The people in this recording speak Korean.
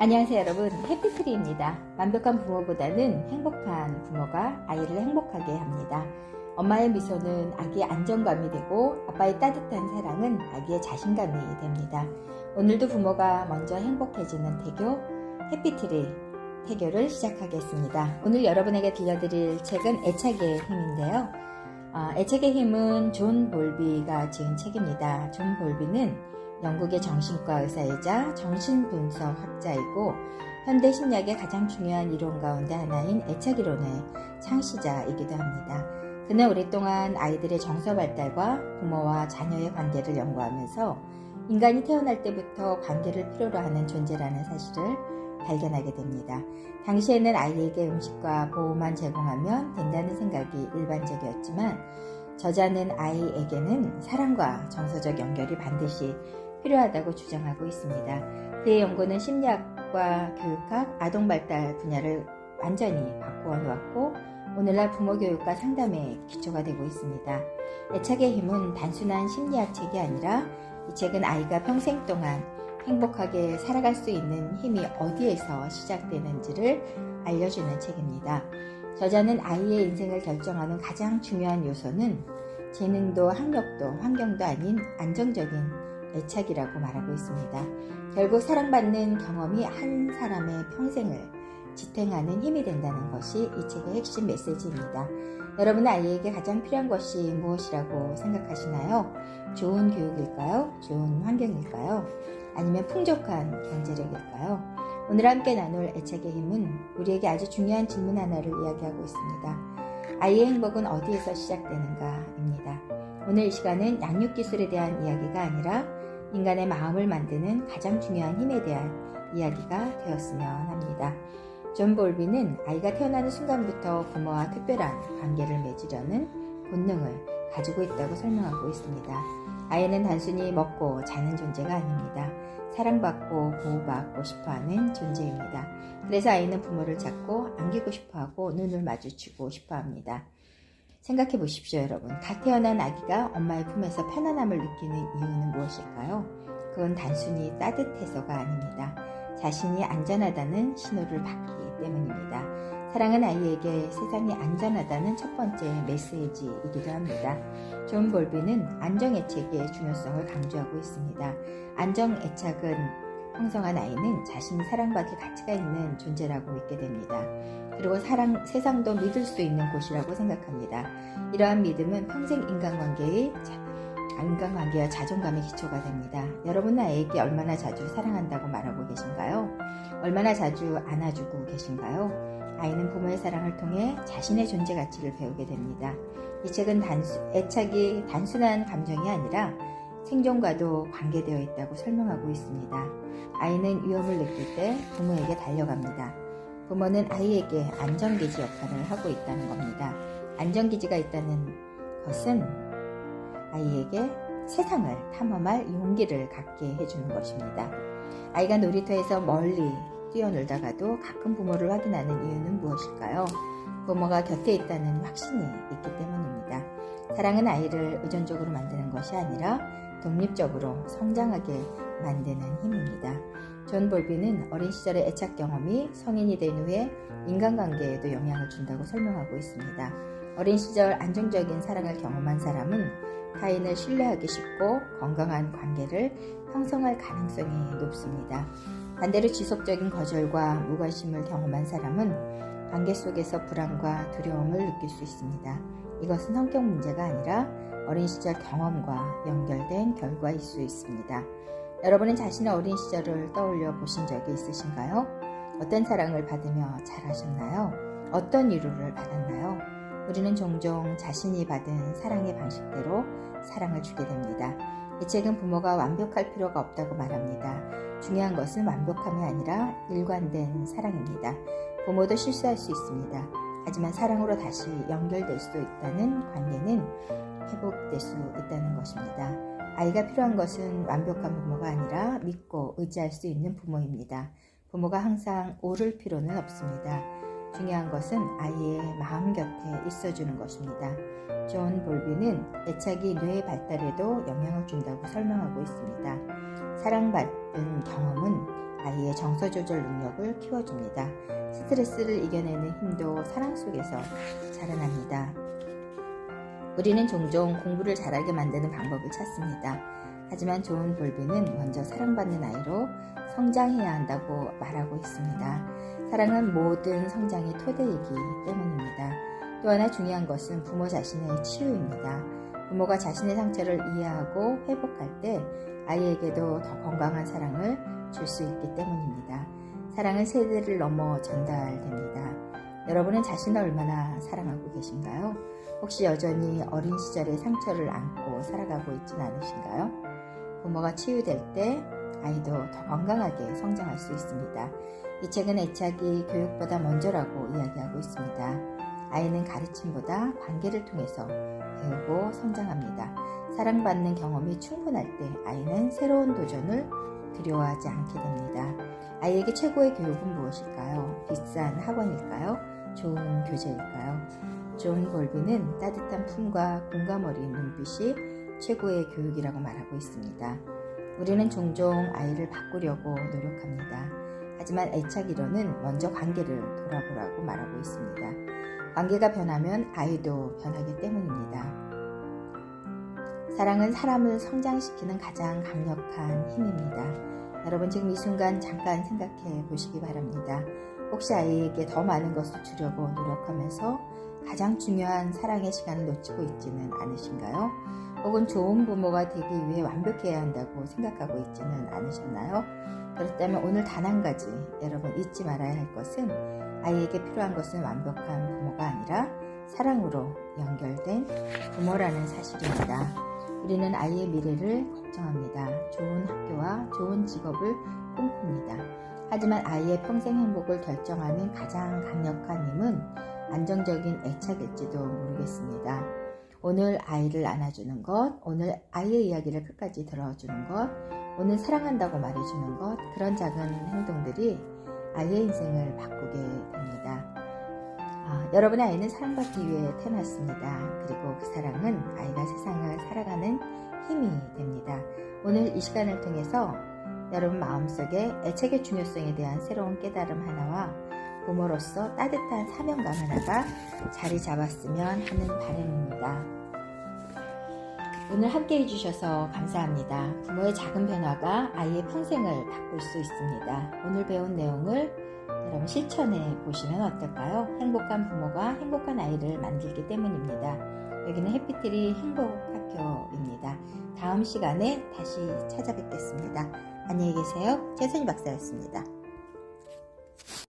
안녕하세요 여러분, 해피트리입니다. 완벽한 부모보다는 행복한 부모가 아이를 행복하게 합니다. 엄마의 미소는 아기의 안정감이 되고 아빠의 따뜻한 사랑은 아기의 자신감이 됩니다. 오늘도 부모가 먼저 행복해지는 태교, 해피트리 태교를 시작하겠습니다. 오늘 여러분에게 들려드릴 책은 애착의 힘인데요. 애착의 힘은 존 볼비가 지은 책입니다. 존 볼비는 영국의 정신과 의사이자 정신분석학자이고 현대 심리학의 가장 중요한 이론 가운데 하나인 애착이론의 창시자이기도 합니다. 그는 오랫동안 아이들의 정서 발달과 부모와 자녀의 관계를 연구하면서 인간이 태어날 때부터 관계를 필요로 하는 존재라는 사실을 발견하게 됩니다. 당시에는 아이에게 음식과 보호만 제공하면 된다는 생각이 일반적이었지만 저자는 아이에게는 사랑과 정서적 연결이 반드시 필요하다고 주장하고 있습니다. 그의 연구는 심리학과 교육학, 아동발달 분야를 완전히 바꾸어 놓았고 오늘날 부모교육과 상담의 기초가 되고 있습니다. 애착의 힘은 단순한 심리학 책이 아니라 이 책은 아이가 평생 동안 행복하게 살아갈 수 있는 힘이 어디에서 시작되는지를 알려주는 책입니다. 저자는 아이의 인생을 결정하는 가장 중요한 요소는 재능도 학력도 환경도 아닌 안정적인 애착이라고 말하고 있습니다. 결국 사랑받는 경험이 한 사람의 평생을 지탱하는 힘이 된다는 것이 이 책의 핵심 메시지입니다. 여러분은 아이에게 가장 필요한 것이 무엇이라고 생각하시나요? 좋은 교육일까요? 좋은 환경일까요? 아니면 풍족한 경제력일까요? 오늘 함께 나눌 애착의 힘은 우리에게 아주 중요한 질문 하나를 이야기하고 있습니다. 아이의 행복은 어디에서 시작되는가입니다. 오늘 이 시간은 양육기술에 대한 이야기가 아니라 인간의 마음을 만드는 가장 중요한 힘에 대한 이야기가 되었으면 합니다. 존 볼비는 아이가 태어나는 순간부터 부모와 특별한 관계를 맺으려는 본능을 가지고 있다고 설명하고 있습니다. 아이는 단순히 먹고 자는 존재가 아닙니다. 사랑받고 보호받고 싶어하는 존재입니다. 그래서 아이는 부모를 찾고 안기고 싶어하고 눈을 마주치고 싶어합니다. 생각해 보십시오 여러분. 갓 태어난 아기가 엄마의 품에서 편안함을 느끼는 이유는 무엇일까요? 그건 단순히 따뜻해서가 아닙니다. 자신이 안전하다는 신호를 받기 때문입니다. 사랑은 아이에게 세상이 안전하다는 첫 번째 메시지이기도 합니다. 존 볼비는 안정애착의 중요성을 강조하고 있습니다. 안정애착은 형성한 아이는 자신이 사랑받을 가치가 있는 존재라고 믿게 됩니다. 그리고 세상도 믿을 수 있는 곳이라고 생각합니다. 이러한 믿음은 평생 인간관계와 자존감의 기초가 됩니다. 여러분은 아이에게 얼마나 자주 사랑한다고 말하고 계신가요? 얼마나 자주 안아주고 계신가요? 아이는 부모의 사랑을 통해 자신의 존재 가치를 배우게 됩니다. 이 책은 애착이 단순한 감정이 아니라 생존과도 관계되어 있다고 설명하고 있습니다. 아이는 위험을 느낄 때 부모에게 달려갑니다. 부모는 아이에게 안전기지 역할을 하고 있다는 겁니다. 안전기지가 있다는 것은 아이에게 세상을 탐험할 용기를 갖게 해주는 것입니다. 아이가 놀이터에서 멀리 뛰어놀다가도 가끔 부모를 확인하는 이유는 무엇일까요? 부모가 곁에 있다는 확신이 있기 때문입니다. 사랑은 아이를 의존적으로 만드는 것이 아니라 독립적으로 성장하게 만드는 힘입니다. 존 볼비는 어린 시절의 애착 경험이 성인이 된 후에 인간관계에도 영향을 준다고 설명하고 있습니다. 어린 시절 안정적인 사랑을 경험한 사람은 타인을 신뢰하기 쉽고 건강한 관계를 형성할 가능성이 높습니다. 반대로 지속적인 거절과 무관심을 경험한 사람은 관계 속에서 불안과 두려움을 느낄 수 있습니다. 이것은 성격 문제가 아니라 어린 시절 경험과 연결된 결과일 수 있습니다. 여러분은 자신의 어린 시절을 떠올려 보신 적이 있으신가요? 어떤 사랑을 받으며 자라셨나요? 어떤 위로를 받았나요? 우리는 종종 자신이 받은 사랑의 방식대로 사랑을 주게 됩니다. 이 책은 부모가 완벽할 필요가 없다고 말합니다. 중요한 것은 완벽함이 아니라 일관된 사랑입니다. 부모도 실수할 수 있습니다. 하지만 사랑으로 다시 연결될 수 있다는 관계는 회복될 수 있다는 것입니다. 아이가 필요한 것은 완벽한 부모가 아니라 믿고 의지할 수 있는 부모입니다. 부모가 항상 옳을 필요는 없습니다. 중요한 것은 아이의 마음 곁에 있어주는 것입니다. 존 볼비는 애착이 뇌의 발달에도 영향을 준다고 설명하고 있습니다. 사랑받은 경험은 아이의 정서 조절 능력을 키워줍니다. 스트레스를 이겨내는 힘도 사랑 속에서 자라납니다. 우리는 종종 공부를 잘하게 만드는 방법을 찾습니다. 하지만 좋은 볼비는 먼저 사랑받는 아이로 성장해야 한다고 말하고 있습니다. 사랑은 모든 성장의 토대이기 때문입니다. 또 하나 중요한 것은 부모 자신의 치유입니다. 부모가 자신의 상처를 이해하고 회복할 때 아이에게도 더 건강한 사랑을 줄 수 있기 때문입니다. 사랑은 세대를 넘어 전달됩니다. 여러분은 자신을 얼마나 사랑하고 계신가요? 혹시 여전히 어린 시절의 상처를 안고 살아가고 있지는 않으신가요? 부모가 치유될 때 아이도 더 건강하게 성장할 수 있습니다. 이 책은 애착이 교육보다 먼저라고 이야기하고 있습니다. 아이는 가르침보다 관계를 통해서 배우고 성장합니다. 사랑받는 경험이 충분할 때 아이는 새로운 도전을 두려워하지 않게 됩니다. 아이에게 최고의 교육은 무엇일까요? 비싼 학원일까요? 좋은 교재일까요? 존 볼비는 따뜻한 품과 공감 어린 눈빛이 최고의 교육이라고 말하고 있습니다. 우리는 종종 아이를 바꾸려고 노력합니다. 하지만 애착 이론은 먼저 관계를 돌아보라고 말하고 있습니다. 관계가 변하면 아이도 변하기 때문입니다. 사랑은 사람을 성장시키는 가장 강력한 힘입니다. 여러분 지금 이 순간 잠깐 생각해 보시기 바랍니다. 혹시 아이에게 더 많은 것을 주려고 노력하면서 가장 중요한 사랑의 시간을 놓치고 있지는 않으신가요? 혹은 좋은 부모가 되기 위해 완벽해야 한다고 생각하고 있지는 않으셨나요? 그렇다면 오늘 단 한 가지 여러분 잊지 말아야 할 것은 아이에게 필요한 것은 완벽한 부모가 아니라 사랑으로 연결된 부모라는 사실입니다. 우리는 아이의 미래를 걱정합니다. 좋은 학교와 좋은 직업을 꿈꿉니다. 하지만 아이의 평생 행복을 결정하는 가장 강력한 힘은 안정적인 애착일지도 모르겠습니다. 오늘 아이를 안아주는 것, 오늘 아이의 이야기를 끝까지 들어주는 것, 오늘 사랑한다고 말해주는 것, 그런 작은 행동들이 아이의 인생을 바꾸게 됩니다. 여러분의 아이는 사랑받기 위해 태어났습니다. 그리고 그 사랑은 아이가 세상을 살아가는 힘이 됩니다. 오늘 이 시간을 통해서 여러분 마음속에 애착의 중요성에 대한 새로운 깨달음 하나와 부모로서 따뜻한 사명감 하나가 자리 잡았으면 하는 바람입니다. 오늘 함께 해주셔서 감사합니다. 부모의 작은 변화가 아이의 평생을 바꿀 수 있습니다. 오늘 배운 내용을 여러분 실천해 보시면 어떨까요? 행복한 부모가 행복한 아이를 만들기 때문입니다. 여기는 해피트리 행복학교입니다. 다음 시간에 다시 찾아뵙겠습니다. 안녕히 계세요. 최선희 박사였습니다.